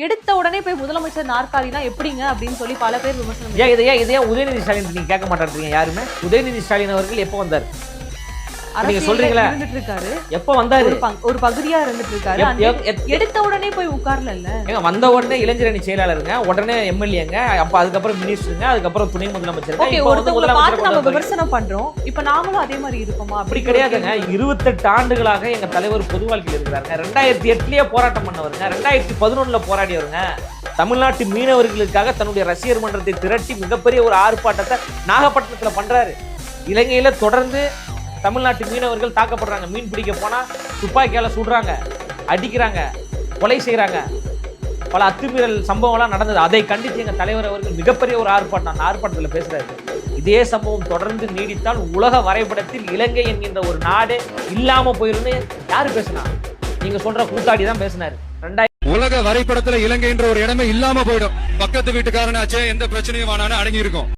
எடுத்த உடனே போய் முதலமைச்சர் நாற்காலினா எப்படிங்க அப்படின்னு சொல்லி பல பேர் விமர்சனம். இதையா உதயநிதி ஸ்டாலின் நீங்க கேட்க மாட்டேன்றீங்க யாருமே? உதயநிதி ஸ்டாலின் அவர்கள் எப்போ வந்தார்? நீங்க சொல்றீங்களா இருந்துட்டு இருக்காரு. எப்ப வந்தாரு? ஒரு பகுதியா இருந்துட்டு இருக்காரு. எடுத்த உடனே போய் உட்கார்ல இல்ல. ஏங்க வந்த உடனே இளைஞரணி செயலாளருங்க, உடனே எம்எல்ஏங்க, அப்ப அதுக்கப்புறம் மினிஸ்டருங்க, அதுக்கப்புறம் துணை முதலமைச்சர். ஓகே, ஒருத்தவங்கள பார்த்து நம்ம விமர்சனம் பண்றோம். இப்ப நாமளும் அதே மாதிரி இருக்கோமா? அப்படி கிடையாதுங்க. 28 ஆண்டுகளாக எங்க தலைவர் பொது வாழ்க்கையில் இருக்கிறாருங்க. 2008லயே போராட்டம் பண்ணவருங்க, 2011ல போராடியவருங்க. தமிழ்நாட்டு மீனவர்களுக்காக தன்னுடைய ரசிகர் மன்றத்தை திரட்டி மிகப்பெரிய ஒரு ஆர்ப்பாட்டத்தை நாகப்பட்டினத்துல பண்றாரு. இலங்கையில தொடர்ந்து தமிழ்நாட்டு மீனவர்கள் தாக்கப்படுறாங்க. மீன் பிடிக்க போனா துப்பாக்கியால சுடுறாங்க, அடிக்கிறாங்க, கொலை செய்யறாங்க. பல அத்துமீறல் சம்பவம்லாம் நடந்தது. அதை கண்டித்து எங்க தலைவர் அவர்கள் மிகப்பெரிய ஒரு ஆர்ப்பாட்டம், அந்த ஆர்ப்பாட்டத்தில் பேசுறாரு. இதே சம்பவம் தொடர்ந்து நீடித்தால் உலக வரைபடத்தில் இலங்கை என்கின்ற ஒரு நாடு இல்லாம போயிருன்னு யாரு பேசினா? நீங்க சொல்ற கூத்தாடி தான் பேசினாரு. உலக வரைபடத்துல இலங்கைன்ற ஒரு இடமே இல்லாம போயிடும். பக்கத்து வீட்டுக்காரனாச்சே எந்த பிரச்சனையும் வேணான்னு அடங்கி இருக்கும்.